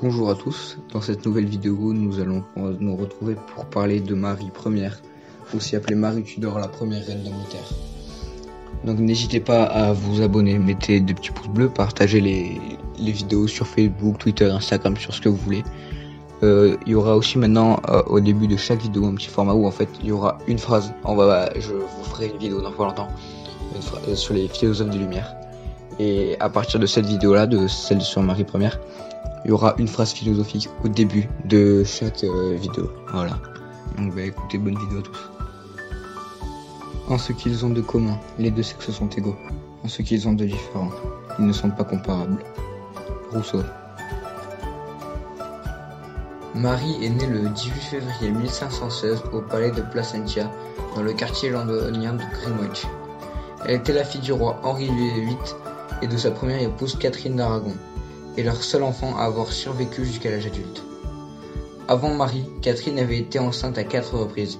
Bonjour à tous, dans cette nouvelle vidéo nous allons nous retrouver pour parler de Marie Ière, aussi appelée Marie Tudor, la première reine d'Angleterre. Donc n'hésitez pas à vous abonner, mettez des petits pouces bleus, partagez les vidéos sur Facebook, Twitter, Instagram, sur ce que vous voulez. Il y aura aussi maintenant au début de chaque vidéo un petit format où en fait il y aura une phrase. Je vous ferai une vidéo dans pas longtemps sur les philosophes des Lumières. Et à partir de cette vidéo là, de celle sur Marie Ière, il y aura une phrase philosophique au début de chaque vidéo. Voilà. Donc écoutez, bonne vidéo à tous. En ce qu'ils ont de commun, les deux sexes sont égaux. En ce qu'ils ont de différent, ils ne sont pas comparables. Rousseau. Marie est née le 18 février 1516 au palais de Placentia, dans le quartier londonien de Greenwich. Elle était la fille du roi Henri VIII et de sa première épouse Catherine d'Aragon, et leur seul enfant à avoir survécu jusqu'à l'âge adulte. Avant Marie, Catherine avait été enceinte à 4 reprises.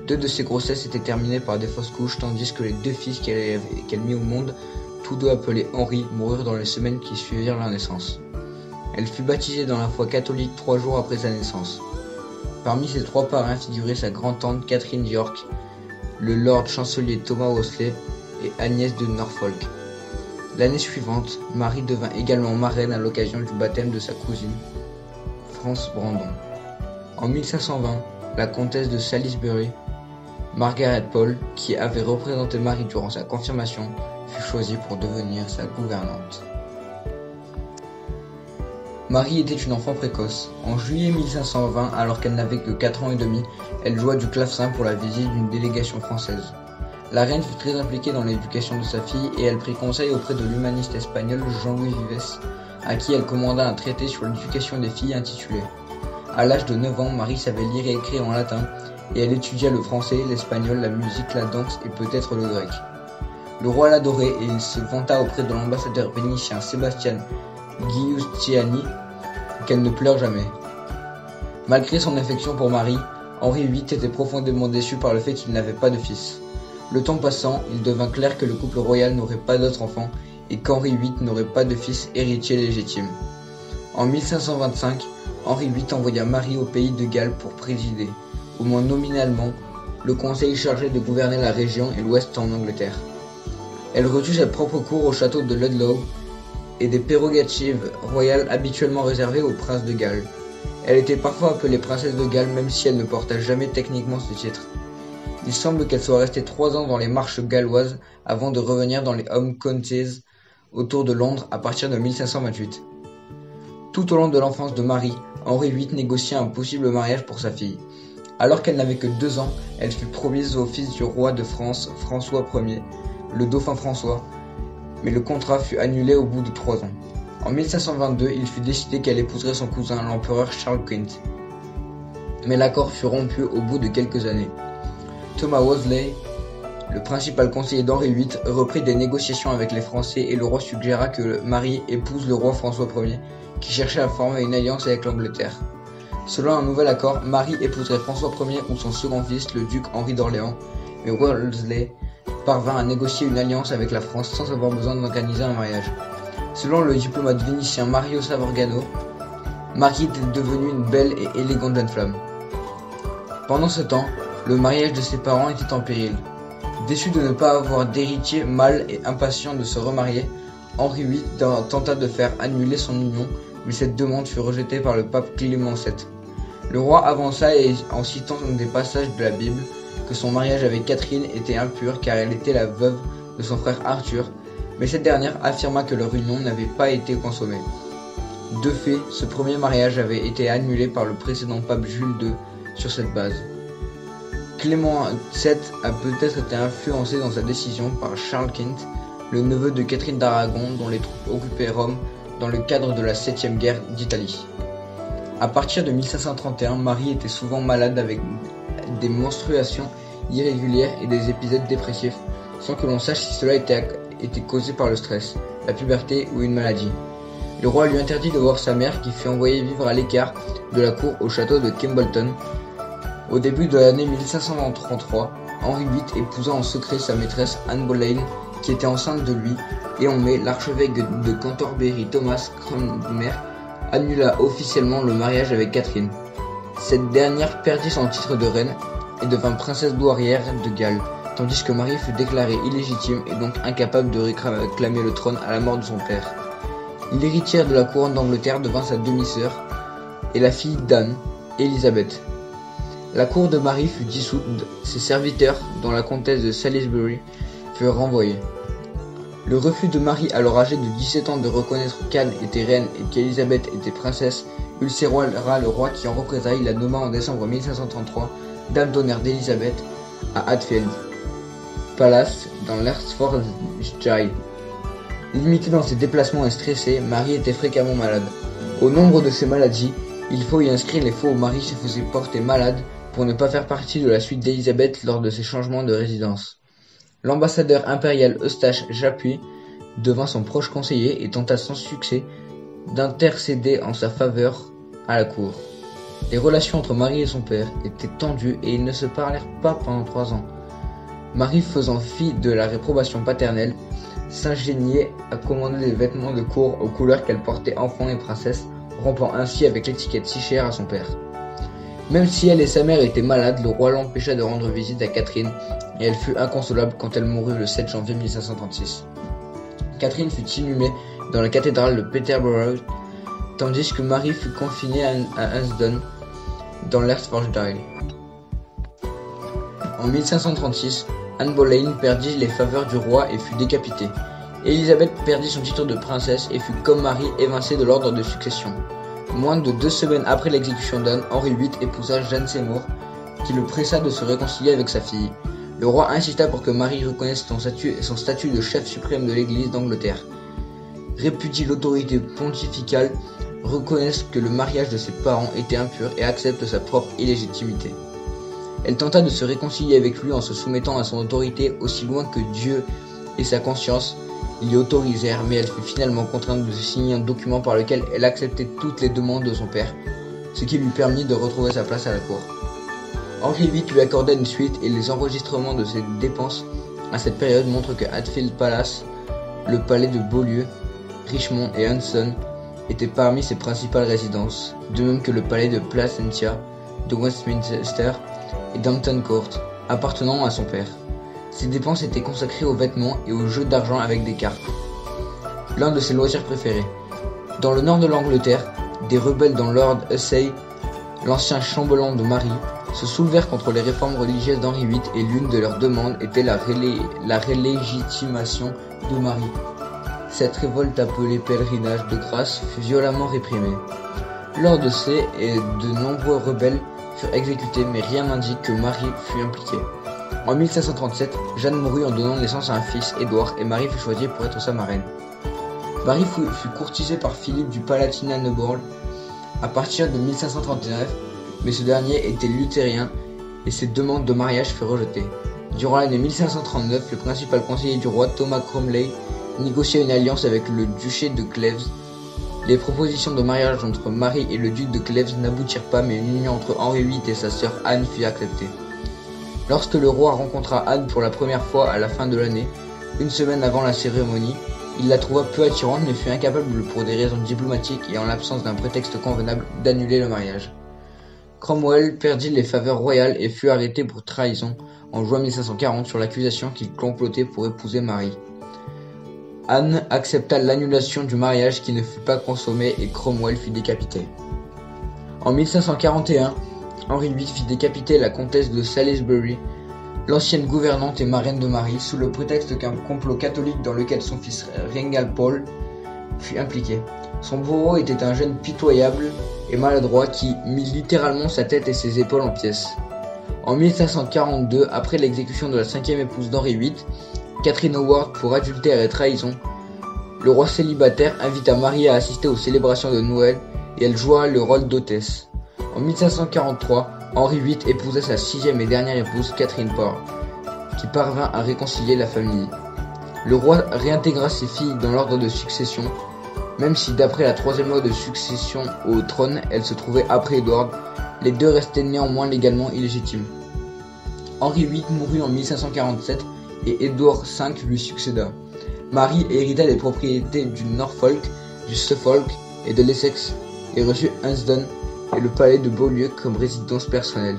2 de ses grossesses étaient terminées par des fausses couches, tandis que les 2 fils qu'elle mit au monde, tous deux appelés Henri, moururent dans les semaines qui suivirent leur naissance. Elle fut baptisée dans la foi catholique 3 jours après sa naissance. Parmi ses 3 parrains figuraient sa grand-tante Catherine d'York, le lord chancelier Thomas Wolsey et Agnès de Norfolk. L'année suivante, Marie devint également marraine à l'occasion du baptême de sa cousine, France Brandon. En 1520, la comtesse de Salisbury, Margaret Pole, qui avait représenté Marie durant sa confirmation, fut choisie pour devenir sa gouvernante. Marie était une enfant précoce. En juillet 1520, alors qu'elle n'avait que 4 ans et demi, elle joua du clavecin pour la visite d'une délégation française. La reine fut très impliquée dans l'éducation de sa fille et elle prit conseil auprès de l'humaniste espagnol Jean-Louis Vives, à qui elle commanda un traité sur l'éducation des filles intitulé. À l'âge de 9 ans, Marie savait lire et écrire en latin et elle étudia le français, l'espagnol, la musique, la danse et peut-être le grec. Le roi l'adorait et il se vanta auprès de l'ambassadeur vénitien Sébastien Giustiniani qu'elle ne pleure jamais. Malgré son affection pour Marie, Henri VIII était profondément déçu par le fait qu'il n'avait pas de fils. Le temps passant, il devint clair que le couple royal n'aurait pas d'autre enfant et qu'Henri VIII n'aurait pas de fils héritier légitime. En 1525, Henri VIII envoya Marie au pays de Galles pour présider, au moins nominalement, le conseil chargé de gouverner la région et l'ouest en Angleterre. Elle reçut sa propre cour au château de Ludlow et des prérogatives royales habituellement réservées aux princes de Galles. Elle était parfois appelée princesse de Galles même si elle ne porta jamais techniquement ce titre. Il semble qu'elle soit restée 3 ans dans les marches galloises avant de revenir dans les Home Counties autour de Londres à partir de 1528. Tout au long de l'enfance de Marie, Henri VIII négocia un possible mariage pour sa fille. Alors qu'elle n'avait que 2 ans, elle fut promise au fils du roi de France, François Ier, le dauphin François, mais le contrat fut annulé au bout de 3 ans. En 1522, il fut décidé qu'elle épouserait son cousin, l'empereur Charles Quint. Mais l'accord fut rompu au bout de quelques années. Thomas Wolsey, le principal conseiller d'Henri VIII, reprit des négociations avec les Français et le roi suggéra que Marie épouse le roi François Ier, qui cherchait à former une alliance avec l'Angleterre. Selon un nouvel accord, Marie épouserait François Ier ou son second fils, le duc Henri d'Orléans, mais Wolsey parvint à négocier une alliance avec la France sans avoir besoin d'organiser un mariage. Selon le diplomate vénitien Mario Savorgano, Marie était devenue une belle et élégante jeune femme. Pendant ce temps, le mariage de ses parents était en péril. Déçu de ne pas avoir d'héritier mâle et impatient de se remarier, Henri VIII tenta de faire annuler son union, mais cette demande fut rejetée par le pape Clément VII. Le roi avança en citant des passages de la Bible que son mariage avec Catherine était impur car elle était la veuve de son frère Arthur, mais cette dernière affirma que leur union n'avait pas été consommée. De fait, ce premier mariage avait été annulé par le précédent pape Jules II sur cette base. Clément VII a peut-être été influencé dans sa décision par Charles Quint, le neveu de Catherine d'Aragon dont les troupes occupaient Rome dans le cadre de la 7e guerre d'Italie. À partir de 1531, Marie était souvent malade avec des menstruations irrégulières et des épisodes dépressifs, sans que l'on sache si cela était causé par le stress, la puberté ou une maladie. Le roi lui interdit de voir sa mère qui fut envoyée vivre à l'écart de la cour au château de Kimbolton. Au début de l'année 1533, Henri VIII épousa en secret sa maîtresse Anne Boleyn, qui était enceinte de lui, et en mai, l'archevêque de Cantorbéry Thomas Cranmer annula officiellement le mariage avec Catherine. Cette dernière perdit son titre de reine et devint princesse douairière de Galles, tandis que Marie fut déclarée illégitime et donc incapable de réclamer le trône à la mort de son père. L'héritière de la couronne d'Angleterre devint sa demi-sœur et la fille d'Anne, Élisabeth. La cour de Marie fut dissoute, ses serviteurs, dont la comtesse de Salisbury, furent renvoyés. Le refus de Marie, alors âgée de 17 ans, de reconnaître qu'Anne était reine et qu'Élisabeth était princesse, ulcéra le roi qui, en représailles, la nomma en décembre 1533 dame d'honneur d'Élisabeth à Hatfield Palace dans l'Hertfordshire. Limitée dans ses déplacements et stressée, Marie était fréquemment malade. Au nombre de ses maladies, il faut y inscrire les fois où Marie se faisait porter malade pour ne pas faire partie de la suite d'Élisabeth lors de ses changements de résidence. L'ambassadeur impérial Eustache Chapuis devint son proche conseiller et tenta sans succès d'intercéder en sa faveur à la cour. Les relations entre Marie et son père étaient tendues et ils ne se parlèrent pas pendant 3 ans. Marie, faisant fi de la réprobation paternelle, s'ingéniait à commander des vêtements de cour aux couleurs qu'elle portait enfant et princesse, rompant ainsi avec l'étiquette si chère à son père. Même si elle et sa mère étaient malades, le roi l'empêcha de rendre visite à Catherine et elle fut inconsolable quand elle mourut le 7 janvier 1536. Catherine fut inhumée dans la cathédrale de Peterborough, tandis que Marie fut confinée à Hunsdon, dans l'Hertfordshire. En 1536, Anne Boleyn perdit les faveurs du roi et fut décapitée. Élisabeth perdit son titre de princesse et fut, comme Marie, évincée de l'ordre de succession. Moins de 2 semaines après l'exécution d'Anne, Henri VIII épousa Jeanne Seymour, qui le pressa de se réconcilier avec sa fille. Le roi insista pour que Marie reconnaisse son statut de chef suprême de l'Église d'Angleterre, répudie l'autorité pontificale, reconnaisse que le mariage de ses parents était impur et accepte sa propre illégitimité. Elle tenta de se réconcilier avec lui en se soumettant à son autorité aussi loin que Dieu et sa conscience l'y autorisèrent, mais elle fut finalement contrainte de signer un document par lequel elle acceptait toutes les demandes de son père, ce qui lui permit de retrouver sa place à la cour. Henri VIII lui accorda une suite et les enregistrements de ses dépenses à cette période montrent que Hatfield Palace, le palais de Beaulieu, Richmond et Hudson étaient parmi ses principales résidences, de même que le palais de Placentia, de Westminster et d'Hampton Court, appartenant à son père. Ses dépenses étaient consacrées aux vêtements et aux jeux d'argent avec des cartes, l'un de ses loisirs préférés. Dans le nord de l'Angleterre, des rebelles dont Lord Hussey, l'ancien chambellan de Marie, se soulevèrent contre les réformes religieuses d'Henri VIII et l'une de leurs demandes était la rélégitimation de Marie. Cette révolte appelée pèlerinage de grâce fut violemment réprimée. Lors de ces et de nombreux rebelles furent exécutés, mais rien n'indique que Marie fut impliquée. En 1537, Jeanne mourut en donnant naissance à un fils, Édouard, et Marie fut choisie pour être sa marraine. Marie fut courtisée par Philippe du Palatinat-Neubourg à partir de 1539, mais ce dernier était luthérien et ses demandes de mariage furent rejetées. Durant l'année 1539, le principal conseiller du roi, Thomas Cromley, négocia une alliance avec le duché de Cleves. Les propositions de mariage entre Marie et le duc de Cleves n'aboutirent pas, mais une union entre Henri VIII et sa sœur Anne fut acceptée. Lorsque le roi rencontra Anne pour la première fois à la fin de l'année, une semaine avant la cérémonie, il la trouva peu attirante mais fut incapable, pour des raisons diplomatiques et en l'absence d'un prétexte convenable, d'annuler le mariage. Cromwell perdit les faveurs royales et fut arrêté pour trahison en juin 1540 sur l'accusation qu'il complotait pour épouser Marie. Anne accepta l'annulation du mariage qui ne fut pas consommé et Cromwell fut décapité. En 1541, Henri VIII fit décapiter la comtesse de Salisbury, l'ancienne gouvernante et marraine de Marie, sous le prétexte qu'un complot catholique dans lequel son fils Reginald Pole fut impliqué. Son bourreau était un jeune pitoyable et maladroit qui mit littéralement sa tête et ses épaules en pièces. En 1542, après l'exécution de la 5e épouse d'Henri VIII, Catherine Howard pour adultère et trahison, le roi célibataire invita Marie à assister aux célébrations de Noël et elle joua le rôle d'hôtesse. En 1543, Henri VIII épousa sa 6e et dernière épouse, Catherine Parr, qui parvint à réconcilier la famille. Le roi réintégra ses filles dans l'ordre de succession, même si d'après la 3e loi de succession au trône, elle se trouvait après Édouard, les deux restaient néanmoins légalement illégitimes. Henri VIII mourut en 1547 et Édouard V lui succéda. Marie hérita des propriétés du Norfolk, du Suffolk et de l'Essex et reçut Hunsdon et le palais de Beaulieu comme résidence personnelle.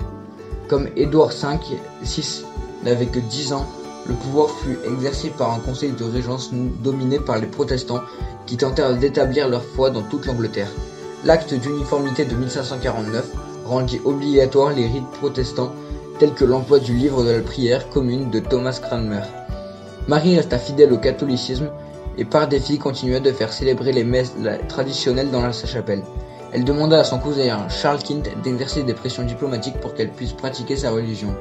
Comme Édouard VI n'avait que 10 ans, le pouvoir fut exercé par un conseil de régence dominé par les protestants qui tentèrent d'établir leur foi dans toute l'Angleterre. L'acte d'uniformité de 1549 rendit obligatoire les rites protestants tels que l'emploi du livre de la prière commune de Thomas Cranmer. Marie resta fidèle au catholicisme et par défi continua de faire célébrer les messes traditionnelles dans sa chapelle. Elle demanda à son cousin Charles V d'exercer des pressions diplomatiques pour qu'elle puisse pratiquer sa religion.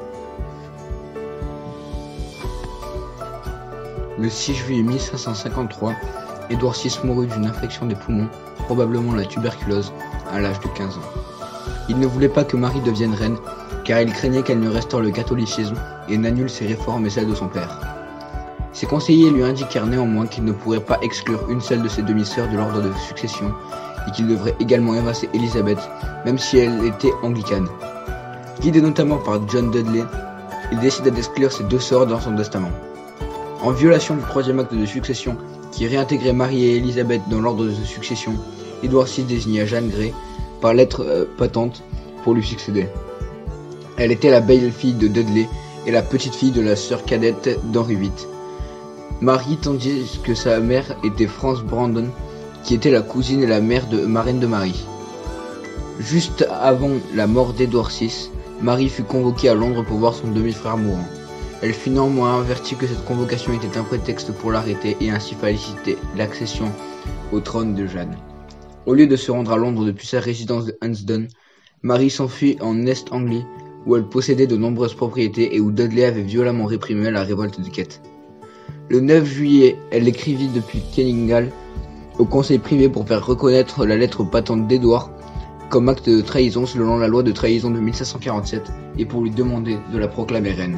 Le 6 juillet 1553, Édouard VI mourut d'une infection des poumons, probablement la tuberculose, à l'âge de 15 ans. Il ne voulait pas que Marie devienne reine, car il craignait qu'elle ne restaure le catholicisme et n'annule ses réformes et celles de son père. Ses conseillers lui indiquèrent néanmoins qu'il ne pourrait pas exclure une seule de ses demi-sœurs de l'ordre de succession et qu'il devrait également évincer Élisabeth, même si elle était anglicane. Guidé notamment par John Dudley, il décida d'exclure ses 2 sœurs dans son testament. En violation du 3e acte de succession qui réintégrait Marie et Élisabeth dans l'ordre de succession, Édouard VI désigna Jeanne Grey par lettre patente pour lui succéder. Elle était la belle-fille de Dudley et la petite-fille de la sœur cadette d'Henri VIII. Marie, tandis que sa mère était France Brandon, qui était la cousine et la marraine de Marie. Juste avant la mort d'Édouard VI, Marie fut convoquée à Londres pour voir son demi-frère mourant. Elle fut néanmoins avertie que cette convocation était un prétexte pour l'arrêter et ainsi faciliter l'accession au trône de Jeanne. Au lieu de se rendre à Londres depuis sa résidence de Hunsdon, Marie s'enfuit en Est-Anglie où elle possédait de nombreuses propriétés et où Dudley avait violemment réprimé la révolte de Kent. Le 9 juillet, elle écrivit depuis Kenninghall au conseil privé pour faire reconnaître la lettre patente d'Édouard comme acte de trahison selon la loi de trahison de 1547 et pour lui demander de la proclamer reine.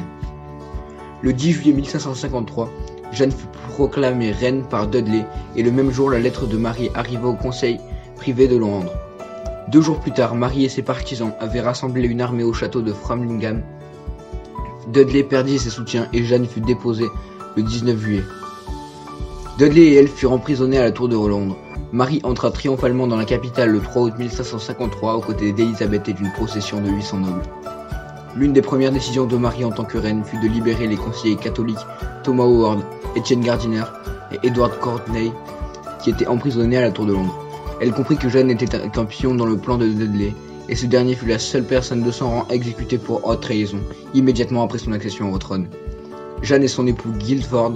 Le 10 juillet 1553, Jeanne fut proclamée reine par Dudley et le même jour la lettre de Marie arriva au conseil privé de Londres. 2 jours plus tard, Marie et ses partisans avaient rassemblé une armée au château de Framlingham. Dudley perdit ses soutiens et Jeanne fut déposée le 19 juillet. Dudley et elle furent emprisonnés à la tour de Londres. Marie entra triomphalement dans la capitale le 3 août 1553 aux côtés d'Élisabeth et d'une procession de 800 nobles. L'une des premières décisions de Marie en tant que reine fut de libérer les conseillers catholiques Thomas Howard, Étienne Gardiner et Edward Courtenay qui étaient emprisonnés à la tour de Londres. Elle comprit que Jeanne était qu'un pion dans le plan de Dudley et ce dernier fut la seule personne de son rang exécutée pour haute trahison immédiatement après son accession au trône. Jeanne et son époux Guildford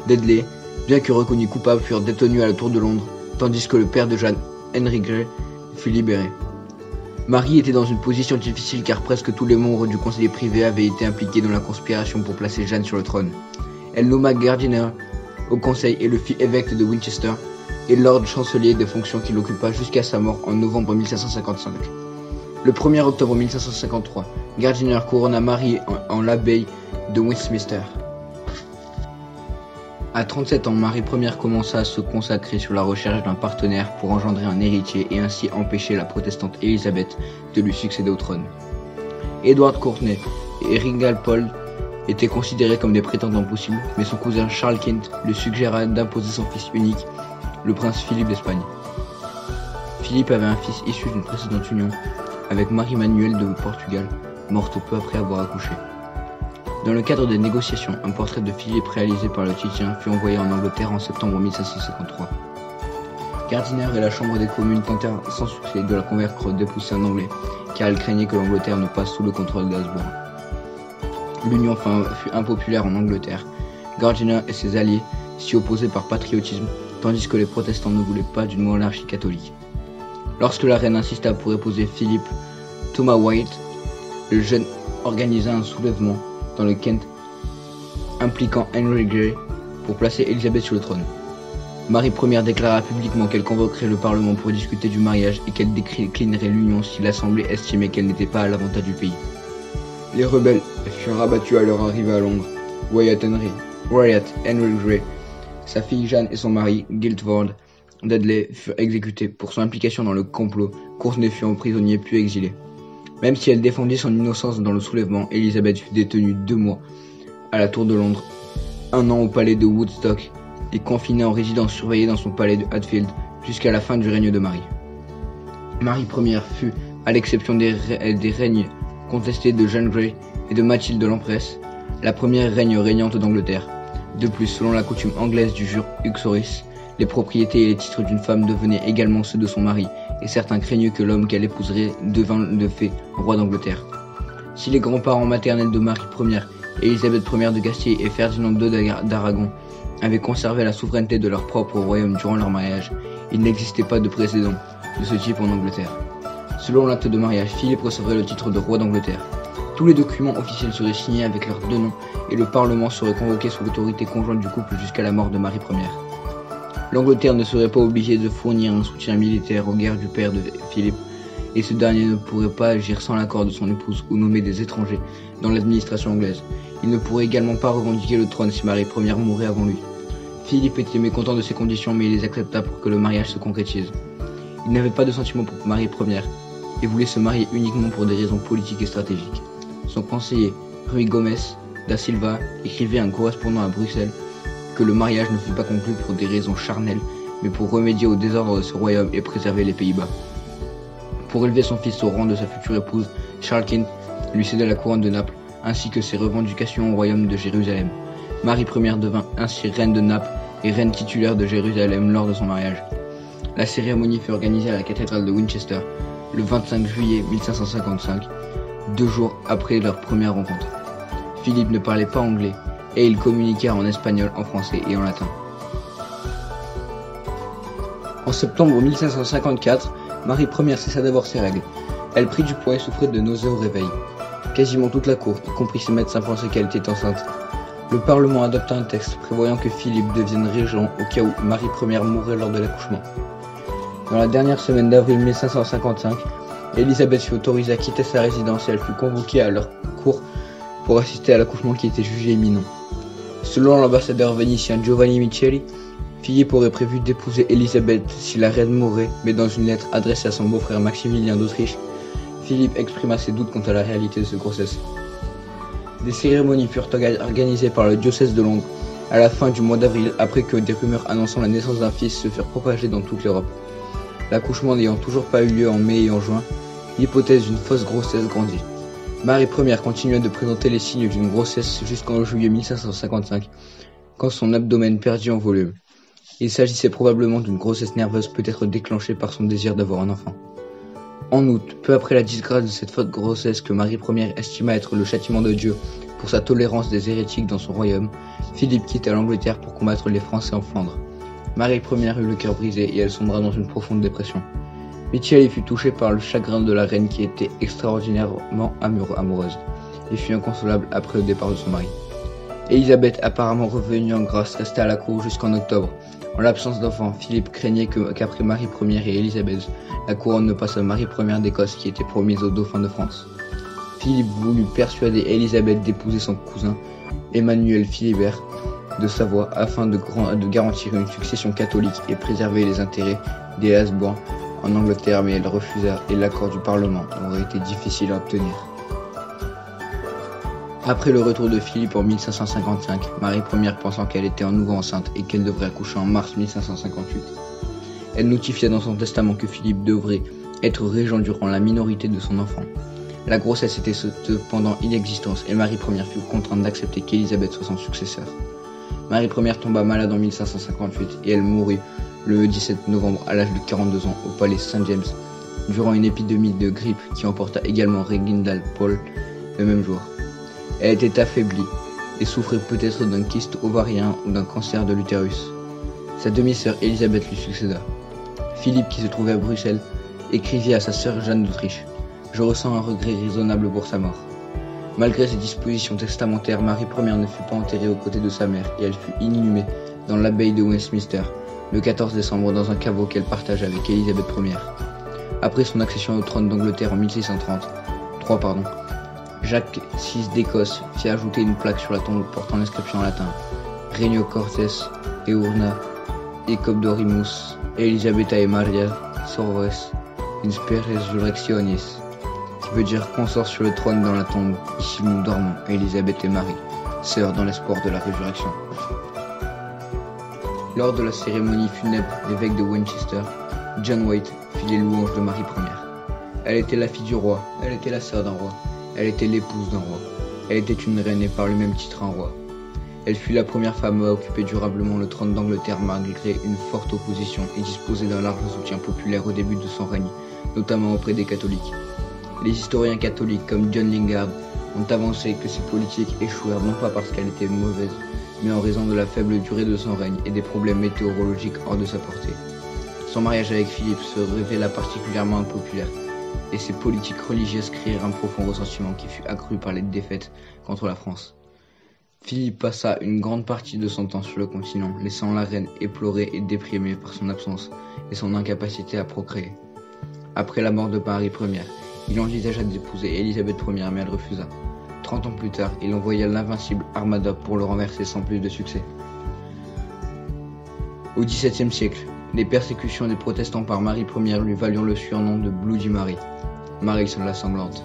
Dudley, bien que reconnus coupables, furent détenus à la tour de Londres, tandis que le père de Jeanne, Henry Grey, fut libéré. Marie était dans une position difficile car presque tous les membres du conseil privé avaient été impliqués dans la conspiration pour placer Jeanne sur le trône. Elle nomma Gardiner au conseil et le fit évêque de Winchester et Lord chancelier, des fonctions qu'il occupa jusqu'à sa mort en novembre 1555. Le 1er octobre 1553, Gardiner couronna Marie en l'abbaye de Westminster. À 37 ans, Marie Ier commença à se consacrer sur la recherche d'un partenaire pour engendrer un héritier et ainsi empêcher la protestante Élisabeth de lui succéder au trône. Edward Courtenay et Ringalpold étaient considérés comme des prétendants possibles, mais son cousin Charles V lui suggéra d'imposer son fils unique, le prince Philippe d'Espagne. Philippe avait un fils issu d'une précédente union avec Marie-Manuelle de Portugal, morte peu après avoir accouché. Dans le cadre des négociations, un portrait de Philippe réalisé par le Titien fut envoyé en Angleterre en septembre 1553. Gardiner et la Chambre des communes tentèrent sans succès de la convaincre d'épouser un Anglais, car elle craignait que l'Angleterre ne passe sous le contrôle d'Habsbourg. L'union fut impopulaire en Angleterre. Gardiner et ses alliés s'y opposaient par patriotisme, tandis que les protestants ne voulaient pas d'une monarchie catholique. Lorsque la reine insista pour épouser Philippe, Thomas White, le jeune, organisa un soulèvement dans le Kent impliquant Henry Grey pour placer Élisabeth sur le trône. Marie Ier déclara publiquement qu'elle convoquerait le Parlement pour discuter du mariage et qu'elle déclinerait l'union si l'Assemblée estimait qu'elle n'était pas à l'avantage du pays. Les rebelles furent abattus à leur arrivée à Londres. Wyatt Henry Grey, sa fille Jeanne et son mari, Guildford Dudley, furent exécutés pour son implication dans le complot. Courtenay fut emprisonné puis exilé. Même si elle défendit son innocence dans le soulèvement, Élisabeth fut détenue 2 mois à la Tour de Londres, 1 an au palais de Woodstock et confinée en résidence surveillée dans son palais de Hatfield jusqu'à la fin du règne de Marie. Marie Ier fut, à l'exception des règnes contestés de Jeanne Grey et de Mathilde l'Emperesse, la première reine régnante d'Angleterre. De plus, selon la coutume anglaise du jure uxoris, les propriétés et les titres d'une femme devenaient également ceux de son mari, et certains craignent que l'homme qu'elle épouserait devint de fait roi d'Angleterre. Si les grands-parents maternels de Marie Ier, Élisabeth Ier de Castille et Ferdinand II d'Aragon avaient conservé la souveraineté de leur propre royaume durant leur mariage, il n'existait pas de précédent de ce type en Angleterre. Selon l'acte de mariage, Philippe recevrait le titre de roi d'Angleterre. Tous les documents officiels seraient signés avec leurs deux noms et le Parlement serait convoqué sous l'autorité conjointe du couple jusqu'à la mort de Marie Ier. L'Angleterre ne serait pas obligée de fournir un soutien militaire aux guerres du père de Philippe, et ce dernier ne pourrait pas agir sans l'accord de son épouse ou nommer des étrangers dans l'administration anglaise. Il ne pourrait également pas revendiquer le trône si Marie Ier mourait avant lui. Philippe était mécontent de ces conditions, mais il les accepta pour que le mariage se concrétise. Il n'avait pas de sentiment pour Marie Ier et voulait se marier uniquement pour des raisons politiques et stratégiques. Son conseiller, Rui Gomes da Silva, écrivait à un correspondant à Bruxelles que le mariage ne fut pas conclu pour des raisons charnelles, mais pour remédier au désordre de ce royaume et préserver les Pays-Bas. Pour élever son fils au rang de sa future épouse, Charles Quint lui céda la couronne de Naples, ainsi que ses revendications au royaume de Jérusalem. Marie Ier devint ainsi reine de Naples et reine titulaire de Jérusalem lors de son mariage. La cérémonie fut organisée à la cathédrale de Winchester le 25 juillet 1555, 2 jours après leur première rencontre. Philippe ne parlait pas anglais et ils communiquèrent en espagnol, en français et en latin. En septembre 1554, Marie Ier cessa d'avoir ses règles. Elle prit du poids et souffrait de nausées au réveil. Quasiment toute la cour, y compris ses médecins, pensaient qu'elle était enceinte. Le Parlement adopta un texte prévoyant que Philippe devienne régent au cas où Marie Ier mourrait lors de l'accouchement. Dans la dernière semaine d'avril 1555, Élisabeth fut autorisée à quitter sa résidence et elle fut convoquée à leur cour pour assister à l'accouchement qui était jugé imminent. Selon l'ambassadeur vénitien Giovanni Micheli, Philippe aurait prévu d'épouser Élisabeth si la reine mourait, mais dans une lettre adressée à son beau-frère Maximilien d'Autriche, Philippe exprima ses doutes quant à la réalité de cette grossesse. Des cérémonies furent organisées par le diocèse de Londres à la fin du mois d'avril, après que des rumeurs annonçant la naissance d'un fils se furent propagées dans toute l'Europe. L'accouchement n'ayant toujours pas eu lieu en mai et en juin, l'hypothèse d'une fausse grossesse grandit. Marie Ier continua de présenter les signes d'une grossesse jusqu'en juillet 1555, quand son abdomen perdit en volume. Il s'agissait probablement d'une grossesse nerveuse peut-être déclenchée par son désir d'avoir un enfant. En août, peu après la disgrâce de cette fausse grossesse que Marie Ier estima être le châtiment de Dieu pour sa tolérance des hérétiques dans son royaume, Philippe quitta l'Angleterre pour combattre les Français en Flandre. Marie Ier eut le cœur brisé et elle sombra dans une profonde dépression. Michel fut touché par le chagrin de la reine qui était extraordinairement amoureuse et fut inconsolable après le départ de son mari. Élisabeth, apparemment revenue en grâce, resta à la cour jusqu'en octobre. En l'absence d'enfants, Philippe craignait qu'après Marie Ier et Élisabeth, la couronne ne passe à Marie Ier d'Écosse qui était promise au dauphin de France. Philippe voulut persuader Élisabeth d'épouser son cousin, Emmanuel Philibert de Savoie, afin de garantir une succession catholique et préserver les intérêts des Habsbourg en Angleterre, mais elle refusa et l'accord du Parlement aurait été difficile à obtenir. Après le retour de Philippe en 1555, Marie Ier pensant qu'elle était en nouveau enceinte et qu'elle devrait accoucher en mars 1558, elle notifia dans son testament que Philippe devrait être régent durant la minorité de son enfant. La grossesse était cependant inexistante et Marie Ier fut contrainte d'accepter qu'Élisabeth soit son successeur. Marie Ier tomba malade en 1558 et elle mourut le 17 novembre à l'âge de 42 ans au palais Saint-James durant une épidémie de grippe qui emporta également Reginald Pole le même jour. Elle était affaiblie et souffrait peut-être d'un kyste ovarien ou d'un cancer de l'utérus. Sa demi-sœur Élisabeth lui succéda. Philippe, qui se trouvait à Bruxelles, écrivit à sa sœur Jeanne d'Autriche « Je ressens un regret raisonnable pour sa mort ». Malgré ses dispositions testamentaires, Marie Ier ne fut pas enterrée aux côtés de sa mère et elle fut inhumée dans l'abbaye de Westminster le 14 décembre dans un caveau qu'elle partage avec Élisabeth Ier. Après son accession au trône d'Angleterre en 1633, Jacques VI d'Écosse fit ajouter une plaque sur la tombe portant l'inscription en latin Regno Cortes Eurna Ecobdorimus Elisabethae Maria Sorves in Spes Resurrectionis, qui veut dire qu'on sort sur le trône dans la tombe, ici nous dormons, Élisabeth et Marie, sœurs dans l'espoir de la résurrection. Lors de la cérémonie funèbre, l'évêque de Winchester, John White, puis les louanges de Marie Ière. Elle était la fille du roi, elle était la sœur d'un roi, elle était l'épouse d'un roi, elle était une reine et par le même titre un roi. Elle fut la première femme à occuper durablement le trône d'Angleterre malgré une forte opposition et disposait d'un large soutien populaire au début de son règne, notamment auprès des catholiques. Les historiens catholiques comme John Lingard ont avancé que ses politiques échouèrent non pas parce qu'elle était mauvaise, mais en raison de la faible durée de son règne et des problèmes météorologiques hors de sa portée. Son mariage avec Philippe se révéla particulièrement impopulaire, et ses politiques religieuses créèrent un profond ressentiment qui fut accru par les défaites contre la France. Philippe passa une grande partie de son temps sur le continent, laissant la reine éplorée et déprimée par son absence et son incapacité à procréer. Après la mort de Marie Ière, il envisagea d'épouser Élisabeth Ier, mais elle refusa. 30 ans plus tard, il envoya l'invincible Armada pour le renverser sans plus de succès. Au XVIIe siècle, les persécutions des protestants par Marie Ière lui valurent le surnom de Bloody Mary, Marie la sanglante.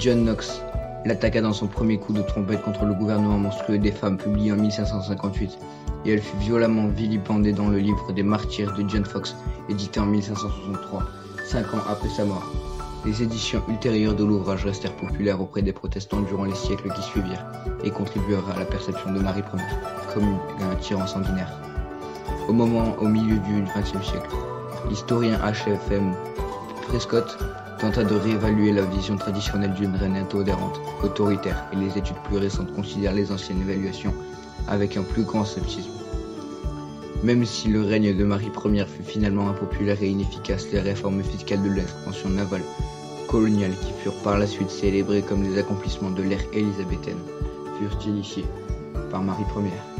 John Knox l'attaqua dans son premier coup de trompette contre le gouvernement monstrueux des femmes publié en 1558, et elle fut violemment vilipendée dans le livre des martyrs de John Foxe, édité en 1563, 5 ans après sa mort. Les éditions ultérieures de l'ouvrage restèrent populaires auprès des protestants durant les siècles qui suivirent, et contribuèrent à la perception de Marie Ière comme un tyran sanguinaire. Au milieu du XXe siècle, l'historien H.F.M. Prescott tenta de réévaluer la vision traditionnelle d'une reine intolérante, autoritaire, et les études plus récentes considèrent les anciennes évaluations avec un plus grand scepticisme. Même si le règne de Marie Ière fut finalement impopulaire et inefficace, les réformes fiscales de l'expansion navale coloniale qui furent par la suite célébrées comme des accomplissements de l'ère élisabéthaine furent initiées par Marie Ière.